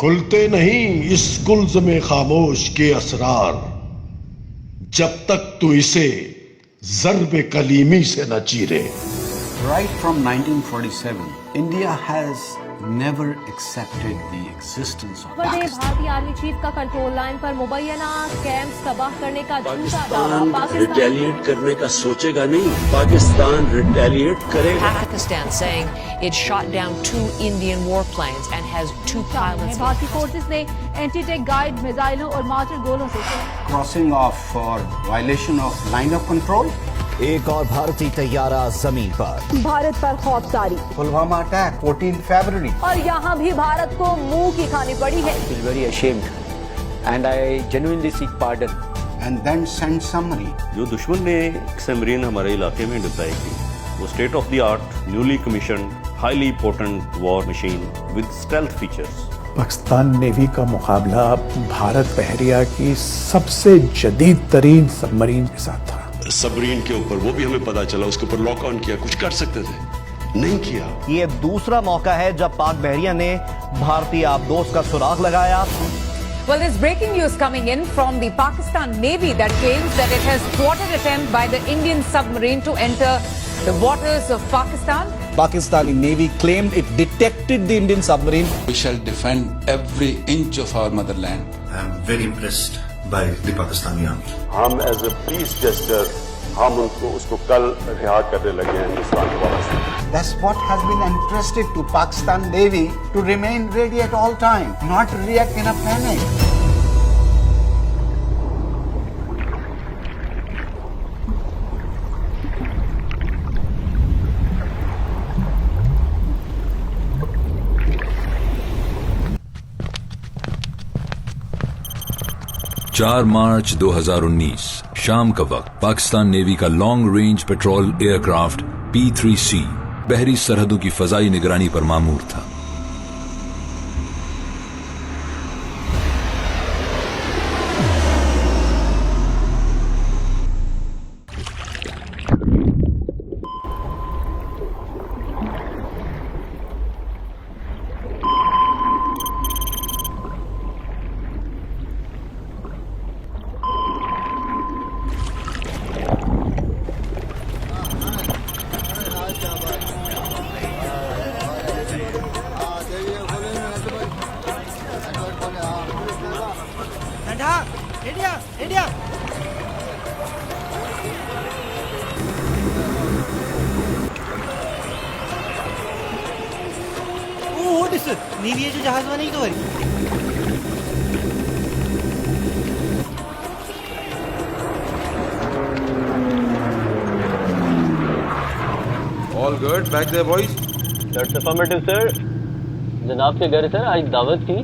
खुलते नहीं इस गुल्ज़ में खामोश के असरार, जब तक तू इसे ज़र्ब कलीमी से न चीरे। Right from 1947, India has never accepted the existence of Pakistan. भारतीय आर्मी चीफ का कंट्रोल लाइन पर मुबैना कैंप्स तबाह करने का झूठा दावा। पाकिस्तान रिटेलिएट करने का सोचेगा नहीं, पाकिस्तान रिटेलिएट करेगा। Pakistan saying it shot down 2 Indian warplanes and has 2 pilots. भारतीय फोर्सेस ने एंटी-टैंक गाइड मिसाइलों और मार्टर गोलों से Crossing off for violation of line of control. एक और भारतीय तैयारा जमीन पर। भारत पर खौफजारी। Pulwama attack, 14 February. और यहाँ भी भारत को मुंह की खानी पड़ी है। I feel very ashamed and I genuinely seek pardon. And then send summary. जो दुश्मन ने सबमरीन हमारे इलाके में डिप्लॉय की, वो state of the art, newly commissioned, highly potent war machine with stealth features. Pakistan navy का मुकाबला भारत बहरिया की सबसे जदीद तरीन सबमरीन के साथ था। सबमरीन के ऊपर वो भी हमें पता चला, उसके ऊपर लॉक ऑन किया, कुछ कर सकते थे, नहीं किया। ये दूसरा मौका है जब पाक बहरिया ने भारतीय आबदोज का सुराग लगाया। Well, there's breaking news coming in from the Pakistan Navy that claims that it has thwarted attempt by the Indian submarine to enter the waters of Pakistan. Pakistani Navy claimed it detected the Indian submarine. We shall defend every inch of our motherland. I am very impressed by the Pakistani army. हम as a piece gesture हम उसको कल रिहा करने लगे हैं हिंदुस्तान के वास्ते। That's what has been entrusted to Pakistan Navy to remain ready at all time, not react in a panic. 4 मार्च 2019 शाम का वक्त पाकिस्तान नेवी का long range petrol aircraft P-3C बहरी सरहदों की फजाई निगरानी पर मामूर था। इंडिया ನೀವೇ ಜಹಾಜ್ ಬನ ಇದು All good back there, boys? That's affirmative, sir. जनाब के घर सर आज दावत थी,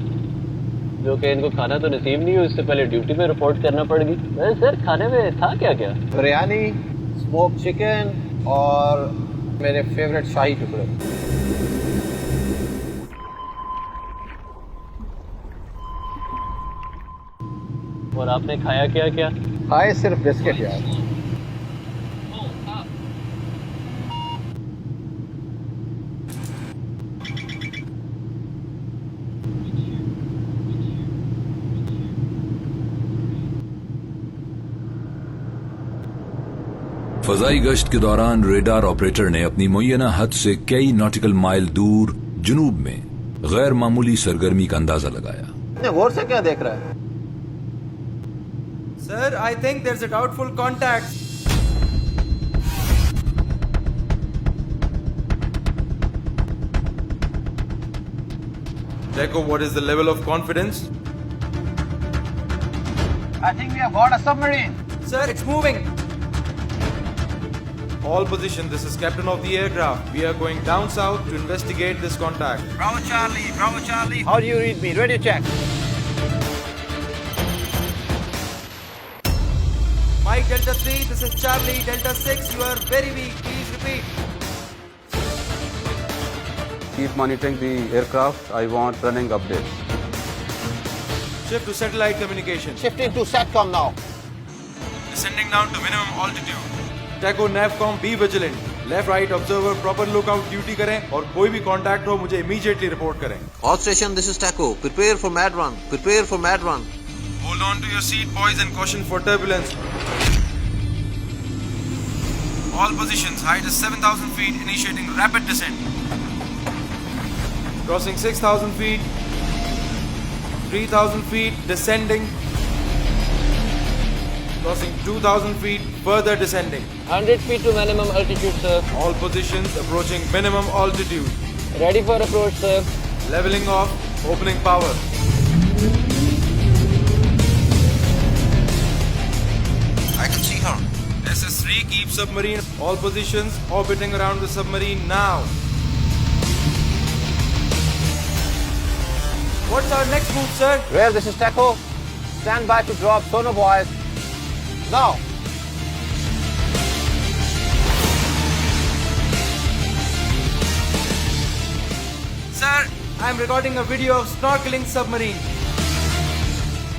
जो कि इनको खाना तो नसीब नहीं हुई, उससे पहले ड्यूटी पे रिपोर्ट करना पड़ेगी। वैसे सर खाने में था क्या क्या? बिरयानी, स्मोक चिकन और मेरे फेवरेट शाही टुकड़े। और आपने खाया क्या क्या? खाए सिर्फ बिस्किट यार। फजाई गश्त के दौरान रेडार ऑपरेटर ने अपनी मुय्यना हद से कई नॉटिकल माइल दूर जुनूब में गैर मामूली सरगर्मी का अंदाजा लगाया। इतने गौर से क्या देख रहा है? Sir, I think there's a doubtful contact. Deco, what is the level of confidence? I think we have got a submarine. Sir, it's moving. All position, this is captain of the aircraft. We are going down south to investigate this contact. Bravo Charlie, Bravo Charlie. How do you read me? Radio check. Mike Delta 3, this is Charlie. Delta 6, you are very weak. Please repeat. Keep monitoring the aircraft. I want running updates. Shift to satellite communication. Shifting to SATCOM now. Descending down to minimum altitude. Deco, Navcom, be vigilant. Left right observer proper lookout duty करें और कोई भी contact हो मुझे immediately report करें। All station, this is Taco. Prepare for mad run. Prepare for mad run. Hold on to your seat, boys, and caution for turbulence. All positions, height is 7,000 feet, initiating rapid descent. Crossing 6,000 feet, 3,000 feet, descending. Crossing 2,000 feet, further descending. 100 feet to minimum altitude, sir. All positions approaching minimum altitude. Ready for approach, sir. Leveling off, opening power. I can see her. SS3 keep submarine. All positions orbiting around the submarine now. What's our next move, sir? Where? This is Taco. Stand by to drop sonar boys. Now. Sir, I am recording a video of snorkeling submarine.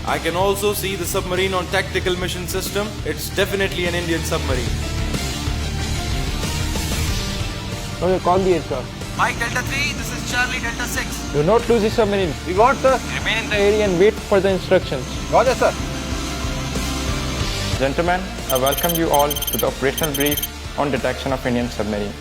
I can also see the submarine on tactical mission system. It's definitely an Indian submarine. Okay, call the aircraft. Mike Delta 3, this is Charlie Delta 6. Do not lose the submarine. We want, sir. Remain in the area and wait for the instructions. Roger, sir. Gentlemen, I welcome you all to the operational brief on detection of Indian submarine.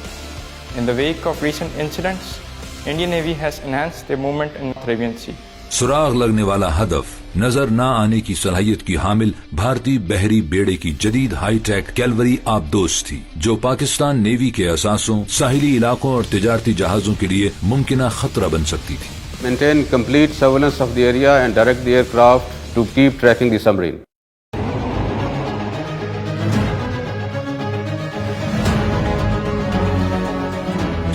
In the wake of recent incidents, Indian Navy has enhanced their movement in the Arabian Sea. सुराग लगने वाला हदफ नजर न आने की सलाहियत की हामिल भारतीय बहरी बेड़े की जदीद हाईटेक कैलवरी आबदोस थी, जो पाकिस्तान नेवी के असासों, साहिली इलाकों और तिजारती जहाजों के लिए मुमकिना खतरा बन सकती थी। Maintain complete surveillance of the area and direct the aircraft to keep tracking the submarine.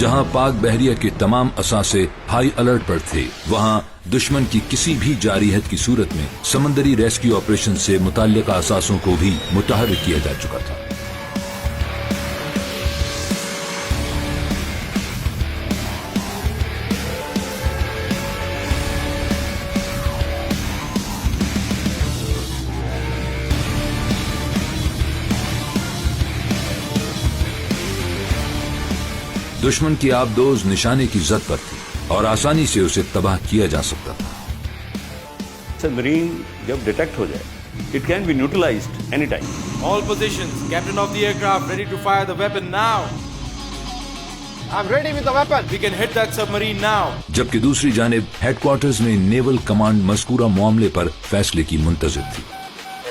जहां पाक बहरिया के तमाम असासे हाई अलर्ट पर थे, वहां दुश्मन की किसी भी जारियत की सूरत में समंदरी रेस्क्यू ऑपरेशन से मुताल्लिका असासों को भी मुतहर्रिक किया जा चुका था। दुश्मन की आबदोज निशाने की जद पर थी और आसानी से उसे तबाह किया जा सकता था। सबमरीन जब डिटेक्ट हो जाए, it can be neutralized anytime. All positions, captain of the aircraft ready to fire the weapon now. I'm ready with the weapon. We can hit that submarine now. जबकि दूसरी जानिब हेडक्वार्टर्स में naval command मज़कूरा मामले पर फैसले की मुंतज़िर थी।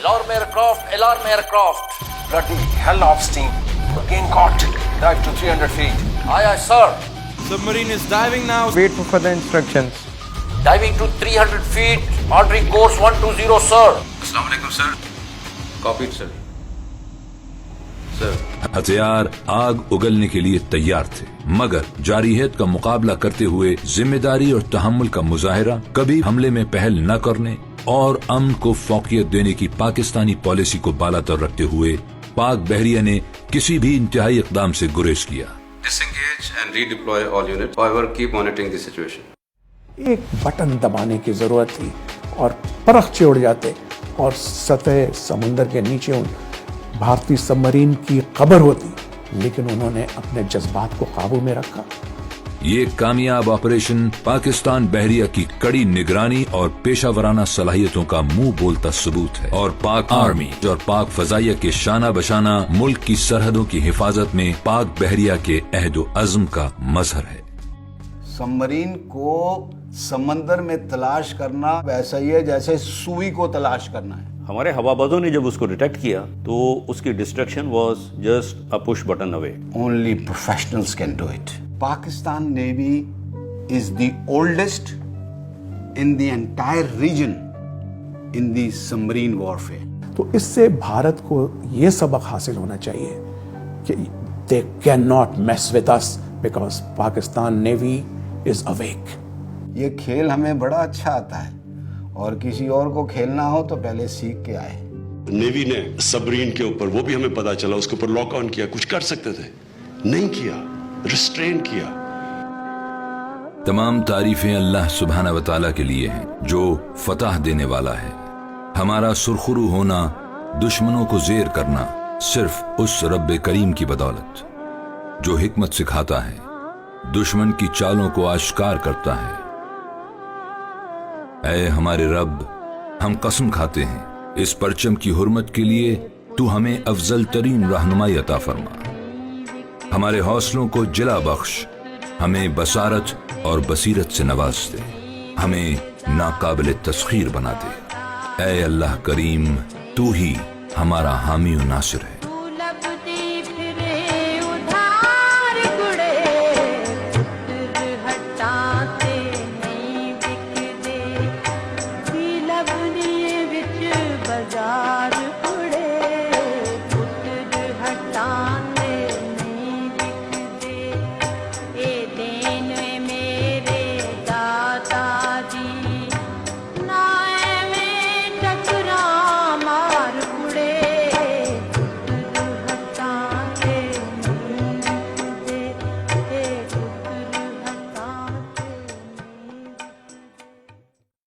Alarm aircraft. Bloody hell of steam. Again caught. Dive to 300 feet. Aye, sir. Submarine is diving now. Wait for further instructions. Diving to 300 feet. Ordering course 120, sir. Assalamu alaikum, sir. Copied, sir. Sir. हथियार आग उगलने के लिए तैयार थे, मगर जारियत का मुकाबला करते हुए जिम्मेदारी और तहम्मुल का मुजाहिरा, कभी हमले में पहल न करने और अमन को फौकियत देने की पाकिस्तानी पॉलिसी को बालातर रखते हुए पाक बहरिया ने किसी भी इंतहाई इक़दाम से गुरेज किया। Disengage and redeploy all units. However, keep monitoring the situation. एक बटन दबाने की जरूरत थी और परख चिड़ जाते और सतह समुंदर के नीचे उन भारतीय सबमरीन की खबर होती, लेकिन उन्होंने अपने जज्बात को काबू में रखा। ये कामयाब ऑपरेशन पाकिस्तान बहरिया की कड़ी निगरानी और पेशावराना सलाहियतों का मुंह बोलता सबूत है और पाक आर्मी और पाक फजाइया के शाना बशाना मुल्क की सरहदों की हिफाजत में पाक बहरिया के अहद अज़्म का मजहर है। सबमरीन को समंदर में तलाश करना वैसा ही है जैसे सुई को तलाश करना है। हमारे हवाबाजों ने जब उसको डिटेक्ट किया तो उसकी destruction was just a push button away. Only professionals can do it. Pakistan Navy is the oldest in the entire region in the submarine warfare. तो इससे भारत को ये सबक हासिल होना चाहिए कि they cannot mess with us because Pakistan Navy is awake. ये खेल हमें बड़ा अच्छा आता है और किसी और को खेलना हो तो पहले सीख के आए। नेवी ने सबमरीन के ऊपर, वो भी हमें पता चला, उसके ऊपर लॉक ऑन किया, कुछ कर सकते थे, नहीं किया, रिस्ट्रेन किया। तमाम तारीफें अल्लाह सुब्हाना व तआला के लिए हैं जो फतह देने वाला है। हमारा सुरखरू होना, दुश्मनों को जेर करना सिर्फ उस रब्बे करीम की बदौलत। जो हिकमत सिखाता है, दुश्मन की चालों को आश्कार करता है। ऐ हमारे रब, हम कसम खाते हैं इस परचम की हुर्मत के लिए तू हमें अफजल तरीन रहनुमाई अता फरमा। हमारे हौसलों को जिला बख्श, हमें बसारत और बसीरत से नवाज दे, हमें नाकाबिल तस्खीर बना दे। ऐ अल्लाह करीम, तू ही हमारा हामी और नासिर है।